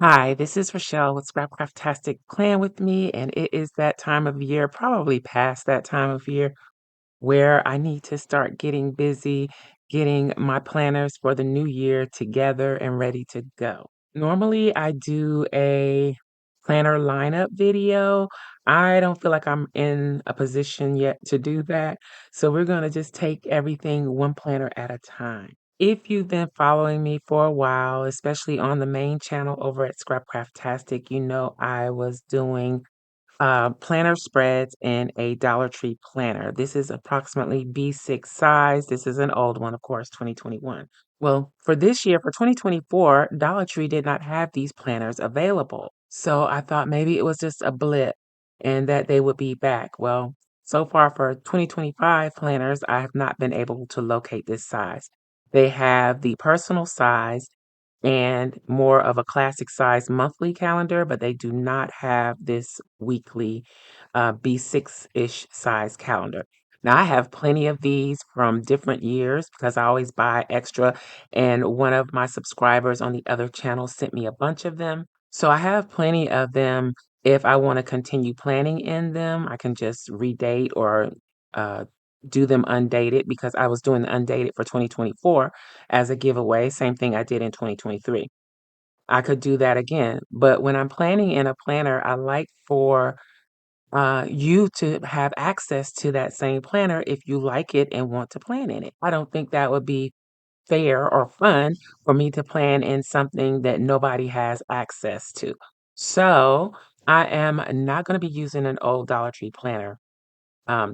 Hi, this is Rochelle with Scrapcraftastic. Plan with me, and it is that time of year, probably past that time of year, where I need to start getting busy, getting my planners for the new year together and ready to go. Normally, I do a planner lineup video. I don't feel like I'm in a position yet to do that, so we're going to just take everything one planner at a time. If you've been following me for a while, especially on the main channel over at Scrapcraftastic, you know I was doing planner spreads and a Dollar Tree planner. This is approximately B6 size. This is an old one, of course, 2021. Well, for this year, for 2024, Dollar Tree did not have these planners available. So I thought maybe it was just a blip and that they would be back. Well, so far for 2025 planners, I have not been able to locate this size. They have the personal size and more of a classic size monthly calendar, but they do not have this weekly B6-ish size calendar. Now, I have plenty of these from different years because I always buy extra, and one of my subscribers on the other channel sent me a bunch of them. So I have plenty of them. If I want to continue planning in them, I can just redate or uh, do them undated because I was doing the undated for 2024 as a giveaway. Same thing I did in 2023. I could do that again. But when I'm planning in a planner, I like for you to have access to that same planner if you like it and want to plan in it. I don't think that would be fair or fun for me to plan in something that nobody has access to. So I am not going to be using an old Dollar Tree planner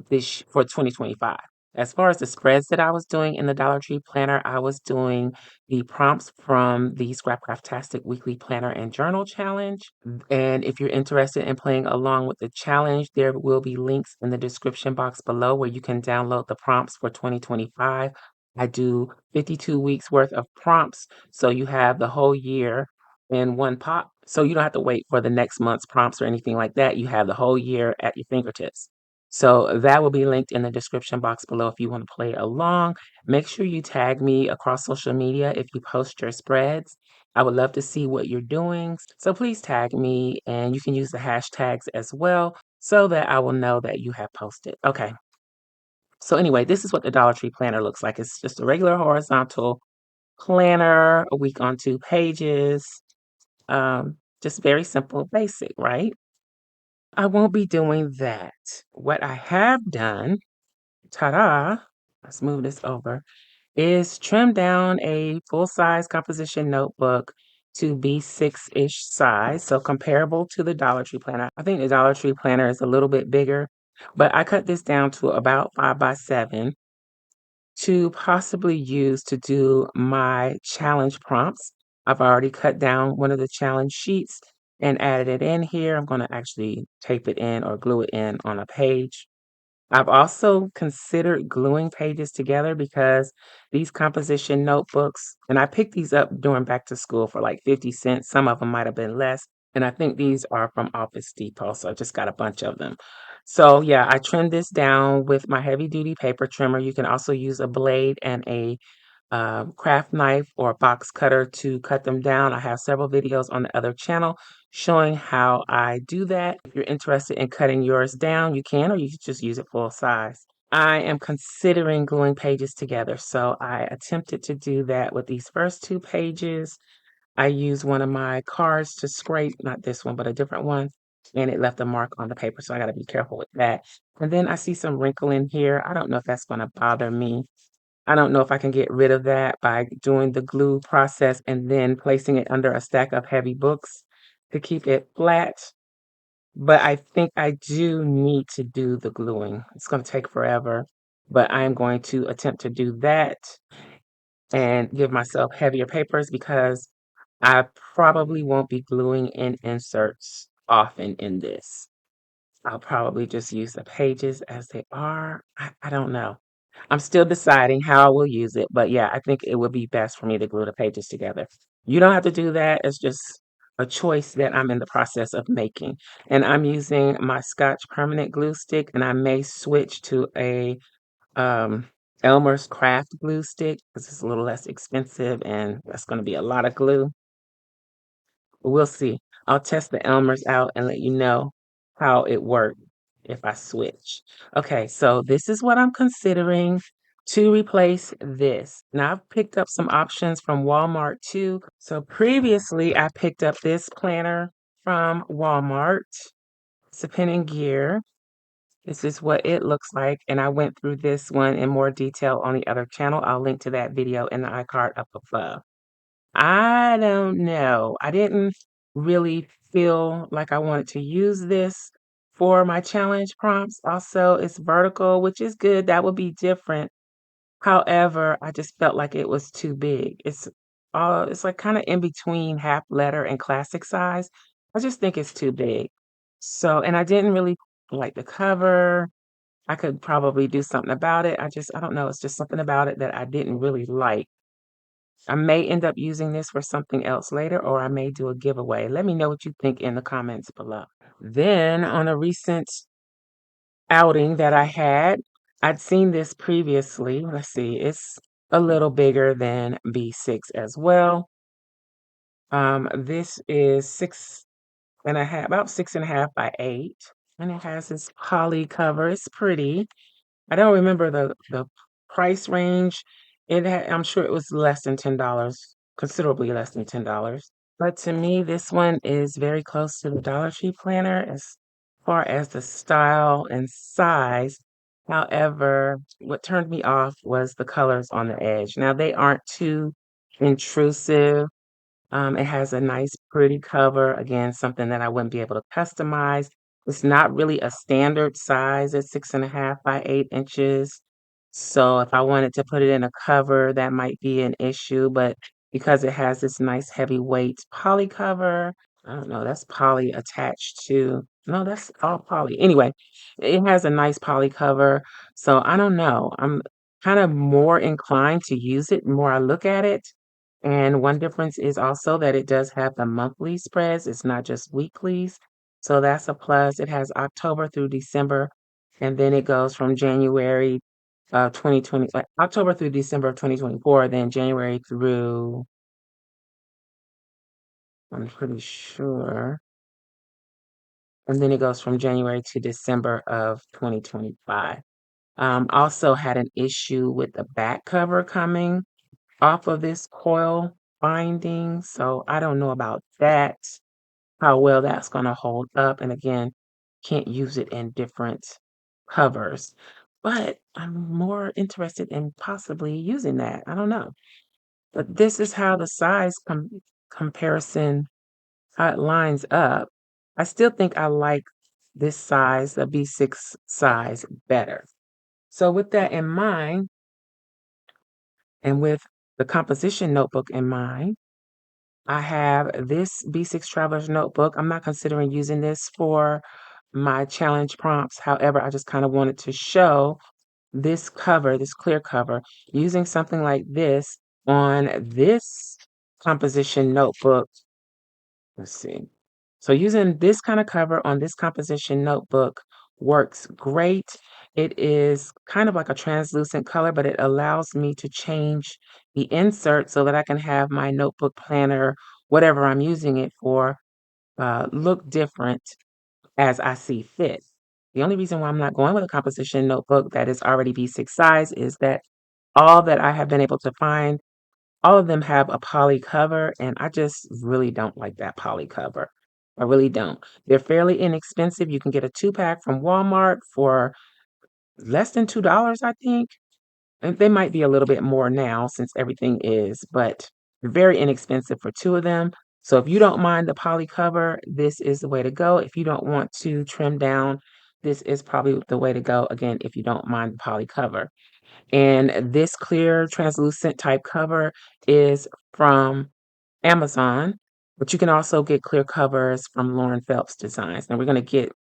this for 2025. As far as the spreads that I was doing in the Dollar Tree planner, I was doing the prompts from the Scrapcraftastic Weekly Planner and Journal Challenge. And if you're interested in playing along with the challenge, there will be links in the description box below where you can download the prompts for 2025. I do 52 weeks worth of prompts, so you have the whole year in one pop. So you don't have to wait for the next month's prompts or anything like that. You have the whole year at your fingertips. So that will be linked in the description box below if you want to play along. Make sure you tag me across social media if you post your spreads. I would love to see what you're doing. So please tag me and you can use the hashtags as well so that I will know that you have posted. Okay. So anyway, this is what the Dollar Tree planner looks like. It's just a regular horizontal planner, a week on 2 pages. Just very simple, basic, right? I won't be doing that. What I have done, ta-da, let's move this over, is trim down a full-size composition notebook to B6-ish size, so comparable to the Dollar Tree planner. I think the Dollar Tree planner is a little bit bigger, but I cut this down to about 5 by 7 to possibly use to do my challenge prompts. I've already cut down one of the challenge sheets and added it in here. I'm going to actually tape it in or glue it in on a page. I've also considered gluing pages together because these composition notebooks, and I picked these up during back to school for like 50 cents. Some of them might have been less. And I think these are from Office Depot. So I just got a bunch of them. So yeah, I trimmed this down with my heavy duty paper trimmer. You can also use a blade and a craft knife or box cutter to cut them down. I have several videos on the other channel showing how I do that. If you're interested in cutting yours down, you can, or you can just use it full size. I am considering gluing pages together, so I attempted to do that with these first 2 pages. I used one of my cards to scrape, not this one, but a different one, and it left a mark on the paper, so I got to be careful with that. And then I see some wrinkle in here. I don't know if that's going to bother me. I don't know if I can get rid of that by doing the glue process and then placing it under a stack of heavy books to keep it flat. But I think I do need to do the gluing. It's going to take forever, but I'm going to attempt to do that and give myself heavier papers because I probably won't be gluing in inserts often in this. I'll probably just use the pages as they are. I don't know. I'm still deciding how I will use it, but yeah, I think it would be best for me to glue the pages together. You don't have to do that. It's just a choice that I'm in the process of making. And I'm using my Scotch permanent glue stick, and I may switch to a um, Elmer's craft glue stick because it's a little less expensive and that's going to be a lot of glue. We'll see. I'll test the Elmers out and let you know how it worked if I switch. Okay, so this is what I'm considering to replace this. Now I've picked up some options from Walmart too. So previously I picked up this planner from Walmart. It's a pen and gear. This is what it looks like, and I went through this one in more detail on the other channel. I'll link to that video in the iCard up above. I don't know. I didn't really feel like I wanted to use this for my challenge prompts. Also, it's vertical, which is good. That would be different. However, I just felt like it was too big. It's like kind of in between half letter and classic size. I just think it's too big. So, and I didn't really like the cover. I could probably do something about it. I don't know. It's just something about it that I didn't really like. I may end up using this for something else later, or I may do a giveaway. Let me know what you think in the comments below. Then, on a recent outing that I had, I'd seen this previously. Let's see, it's a little bigger than B6 as well. This is 6.5, about 6.5 by 8, and it has this poly cover. It's pretty. I don't remember the price range. I'm sure it was less than $10, considerably less than $10. But to me, this one is very close to the Dollar Tree planner as far as the style and size. However, what turned me off was the colors on the edge. Now, they aren't too intrusive. It has a nice, pretty cover. Again, something that I wouldn't be able to customize. It's not really a standard size at 6.5 by 8 inches. So if I wanted to put it in a cover, that might be an issue. But because it has this nice heavyweight poly cover, I don't know, that's poly attached to, no, that's all poly. Anyway, it has a nice poly cover. So I don't know. I'm kind of more inclined to use it the more I look at it. And one difference is also that it does have the monthly spreads. It's not just weeklies. So that's a plus. It has October through December, and then it goes from January 2020, like October through December of 2024, then January through, I'm pretty sure, and then it goes from January to December of 2025. Also had an issue with the back cover coming off of this coil binding, so I don't know about that, how well that's gonna hold up, and again, can't use it in different covers, but I'm more interested in possibly using that, I don't know. But this is how the size comparison, how it lines up. I still think I like this size, the B6 size, better. So with that in mind, and with the composition notebook in mind, I have this B6 Traveler's Notebook. I'm not considering using this for my challenge prompts. However, I just kind of wanted to show this cover, this clear cover, using something like this on this composition notebook. Let's see. So using this kind of cover on this composition notebook works great. It is kind of like a translucent color, but it allows me to change the insert so that I can have my notebook planner, whatever I'm using it for, look different as I see fit. The only reason why I'm not going with a composition notebook that is already B6 size is that all that I have been able to find, all of them have a poly cover, and I just really don't like that poly cover. I really don't. They're fairly inexpensive. You can get a 2-pack from Walmart for less than $2, I think. And they might be a little bit more now since everything is, but they're very inexpensive for 2 of them. So if you don't mind the poly cover, this is the way to go. If you don't want to trim down, this is probably the way to go. Again, if you don't mind the poly cover. And this clear translucent type cover is from Amazon, but you can also get clear covers from Lauren Phelps Designs. And we're going to get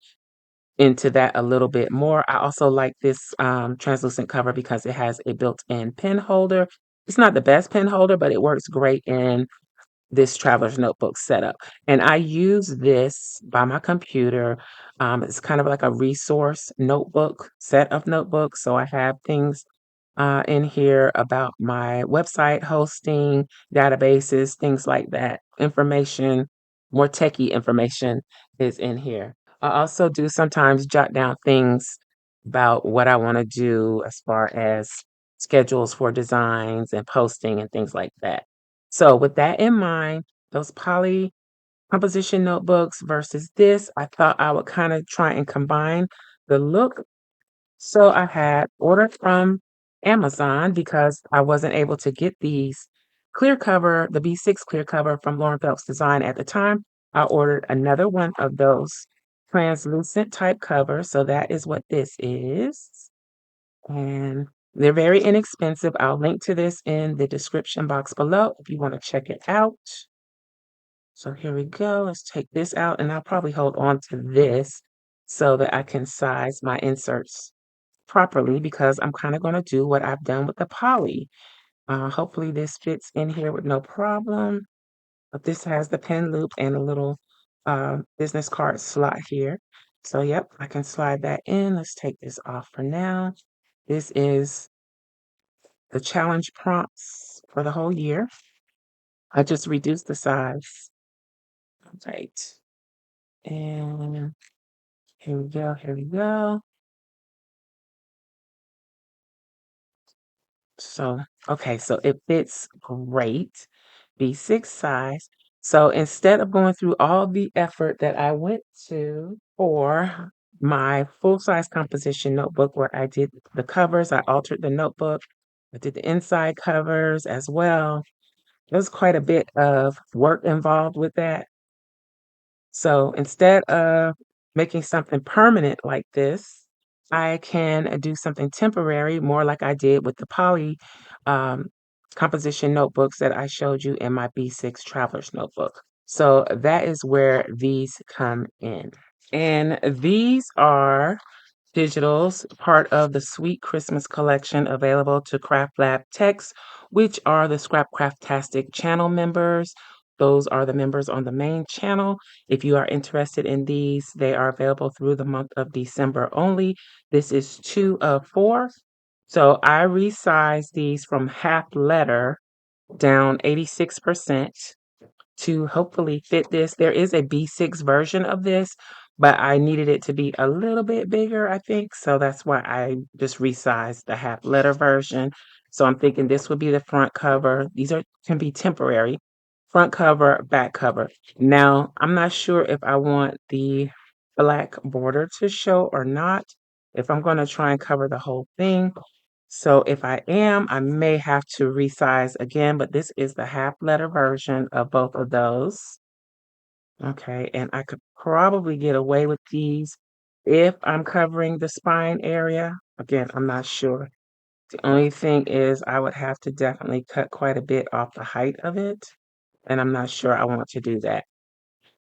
into that a little bit more. I also like this translucent cover because it has a built-in pen holder. It's not the best pen holder, but it works great in this traveler's notebook setup. And I use this by my computer. It's kind of like a resource notebook, set of notebooks. So I have things in here about my website hosting, databases, things like that, information more techie information is in here. I also do sometimes jot down things about what I want to do as far as schedules for designs and posting and things like that. So with that in mind, those poly composition notebooks versus this, I thought I would kind of try and combine the look. So I had ordered from Amazon because I wasn't able to get these clear cover, the B6 clear cover from Lauren Phelps Design at the time. I ordered another one of those translucent type covers. So that is what this is. And they're very inexpensive. I'll link to this in the description box below if you want to check it out. So here we go. Let's take this out, and I'll probably hold on to this so that I can size my inserts properly because I'm kind of going to do what I've done with the poly. Hopefully this fits in here with no problem. But this has the pen loop and a little business card slot here. So yep, I can slide that in. Let's take this off for now. This is the challenge prompts for the whole year. I just reduced the size. Right. And here we go, here we go. So, okay, so it fits great, B6 size. So instead of going through all the effort that I went to for my full-size composition notebook where I did the covers, I altered the notebook, I did the inside covers as well. There was quite a bit of work involved with that. So instead of making something permanent like this, I can do something temporary, more like I did with the poly um, composition notebooks that I showed you in my B6 Traveler's Notebook. So that is where these come in. And these are digitals, part of the Sweet Christmas collection available to CraftLab Techs, which are the Scrapcraftastic channel members. Those are the members on the main channel. If you are interested in these, they are available through the month of December only. This is 2 of 4. So I resized these from half letter down 86% to hopefully fit this. There is a B6 version of this, but I needed it to be a little bit bigger, I think. So that's why I just resized the half letter version. So I'm thinking this would be the front cover. These are can be temporary. Front cover, back cover. Now, I'm not sure if I want the black border to show or not, if I'm going to try and cover the whole thing. So if I am, I may have to resize again, but this is the half letter version of both of those. Okay, and I could probably get away with these if I'm covering the spine area. Again, I'm not sure. The only thing is I would have to definitely cut quite a bit off the height of it, and I'm not sure I want to do that.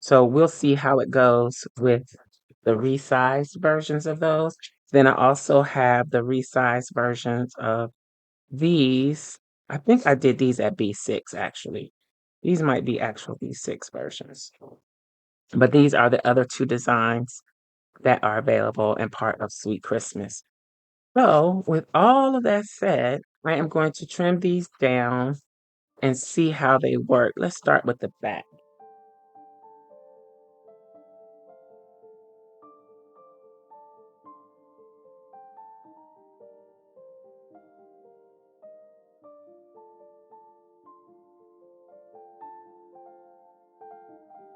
So we'll see how it goes with the resized versions of those. Then I also have the resized versions of these. I think I did these at B6 actually. These might be actual B6 versions. But these are the other two designs that are available and part of Sweet Christmas. So, with all of that said, I am going to trim these down and see how they work. Let's start with the back.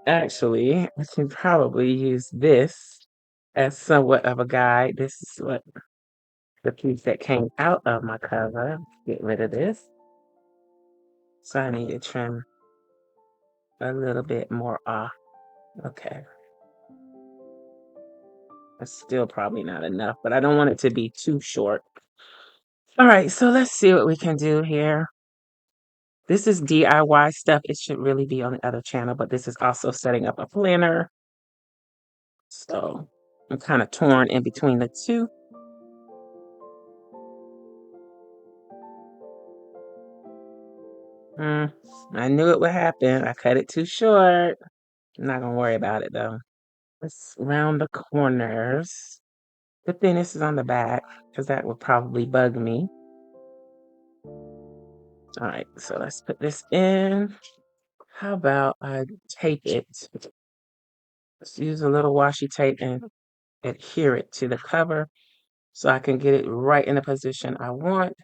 Actually, I can probably use this as somewhat of a guide. This is what the piece that came out of my cover. Get rid of this. So I need to trim a little bit more off. Okay. That's still probably not enough, but I don't want it to be too short. All right, so let's see what we can do here. This is DIY stuff. It should really be on the other channel, but this is also setting up a planner. So I'm kind of torn in between the two. Hmm, I knew it would happen. I cut it too short. I'm not gonna worry about it though. Let's round the corners. Good thing this is on the back because that would probably bug me. All right, so let's put this in. How about I tape it? Let's use a little washi tape and adhere it to the cover so I can get it right in the position I want,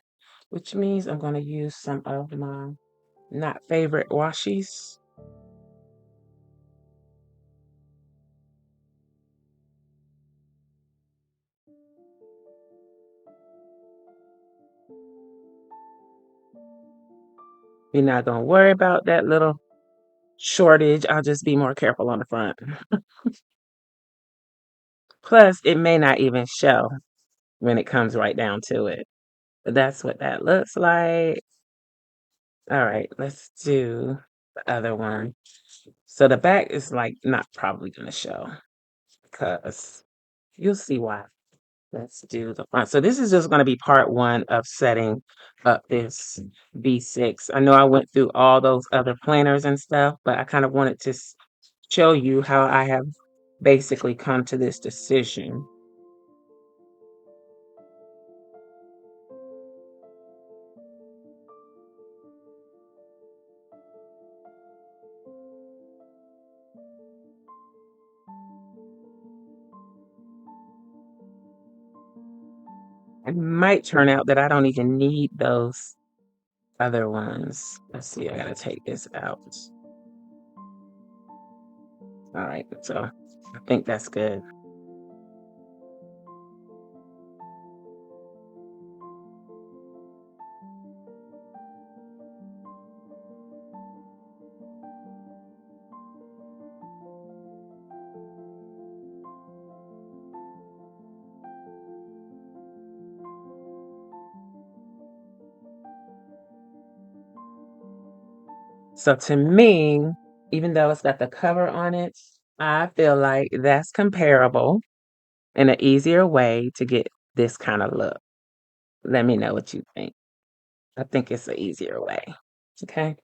which means I'm going to use some of my not favorite washi's. You're not going to worry about that little shortage. I'll just be more careful on the front. Plus, it may not even show when it comes right down to it. But that's what that looks like. All right, let's do the other one. So the back is like not probably going to show because you'll see why. Let's do the front. So this is just going to be part one of setting up this V6. I know I went through all those other planners and stuff, but I kind of wanted to show you how I have basically come to this decision. It might turn out that I don't even need those other ones. Let's see, I gotta take this out. All right, so I think that's good. So to me, even though it's got the cover on it, I feel like that's comparable and an easier way to get this kind of look. Let me know what you think. I think it's an easier way. Okay.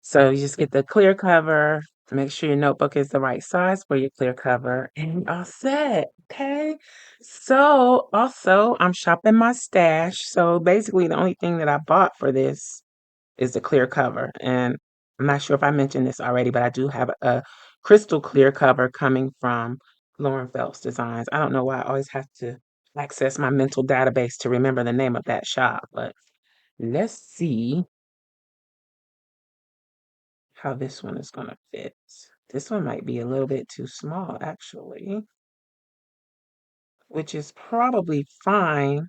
So you just get the clear cover. Make sure your notebook is the right size for your clear cover, and you're all set. Okay. So also, I'm shopping my stash. So basically, the only thing that I bought for this is the clear cover. And I'm not sure if I mentioned this already, but I do have a crystal clear cover coming from Lauren Phelps Designs. I don't know why I always have to access my mental database to remember the name of that shop, but let's see how this one is going to fit. This one might be a little bit too small, actually, which is probably fine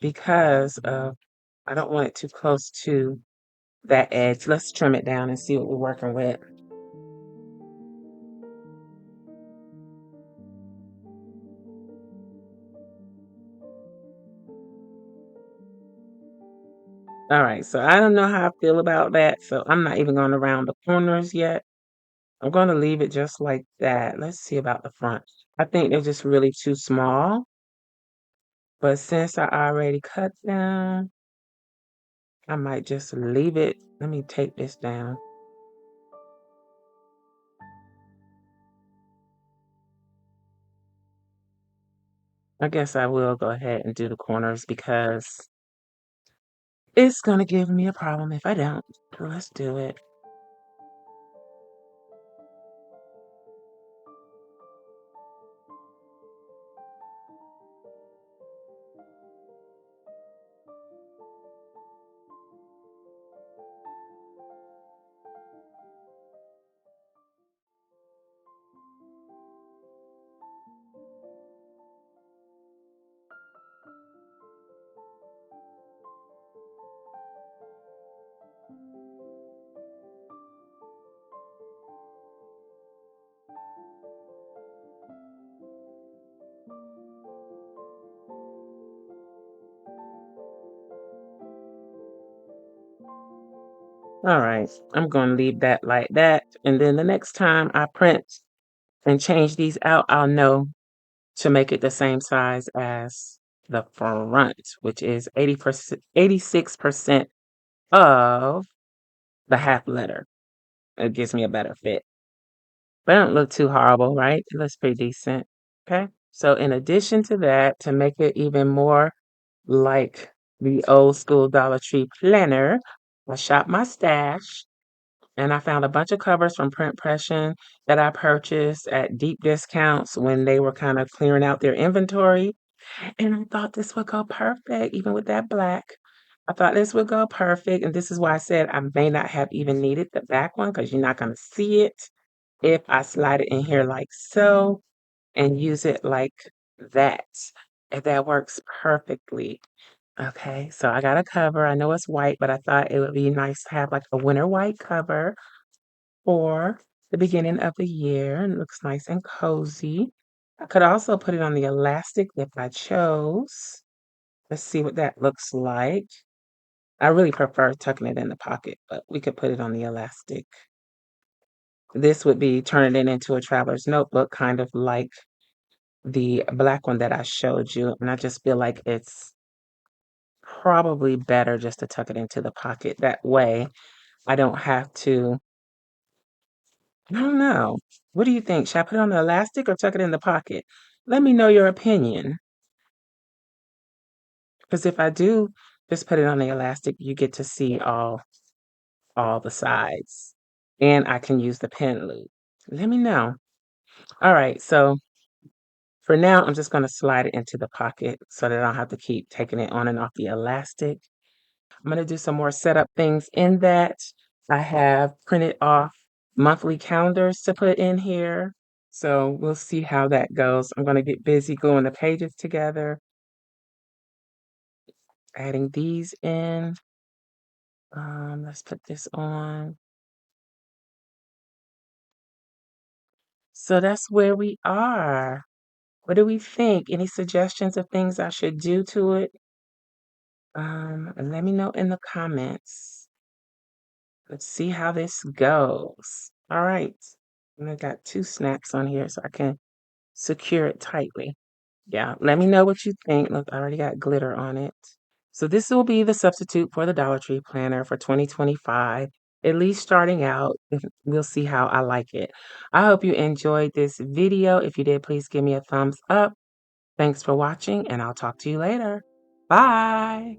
because I don't want it too close to that edge. Let's trim it down and see what we're working with. All right, so I don't know how I feel about that, so I'm not even going to round the corners yet. I'm going to leave it just like that. Let's see about the front. I think they're just really too small, but since I already cut them, I might just leave it. Let me take this down. I guess I will go ahead and do the corners because it's going to give me a problem if I don't. So let's do it. All right, I'm going to leave that like that. And then the next time I print and change these out, I'll know to make it the same size as the front, which is 80%, 86% of the half letter. It gives me a better fit. But it don't look too horrible, right? It looks pretty decent. Okay. So in addition to that, to make it even more like the old school Dollar Tree planner, I shop my stash. And I found a bunch of covers from Print Pression that I purchased at deep discounts when they were kind of clearing out their inventory. And I thought this would go perfect, even with that black. I thought this would go perfect. And this is why I said I may not have even needed the back one because you're not going to see it if I slide it in here like so and use it like that. And that works perfectly. Okay, so I got a cover. I know it's white, but I thought it would be nice to have like a winter white cover for the beginning of the year. And it looks nice and cozy. I could also put it on the elastic if I chose. Let's see what that looks like. I really prefer tucking it in the pocket, but we could put it on the elastic. This would be turning it into a traveler's notebook, kind of like the black one that I showed you. And I just feel like it's probably better just to tuck it into the pocket. That way I don't have to, I don't know. What do you think? Should I put it on the elastic or tuck it in the pocket? Let me know your opinion. Because if I do just put it on the elastic, you get to see all the sides. And I can use the pen loop. Let me know. All right, so for now, I'm just going to slide it into the pocket so that I don't have to keep taking it on and off the elastic. I'm going to do some more setup things in that. I have printed off monthly calendars to put in here. So we'll see how that goes. I'm going to get busy gluing the pages together, adding these in. Let's put this on. So that's where we are. What do we think? Any suggestions of things I should do to it? Let me know in the comments. Let's see how this goes. All right. And I got two snaps on here so I can secure it tightly. Yeah, let me know what you think. Look, I already got glitter on it. So this will be the substitute for the Dollar Tree planner for 2025. At least starting out, we'll see how I like it. I hope you enjoyed this video. If you did, please give me a thumbs up. Thanks for watching, and I'll talk to you later. Bye.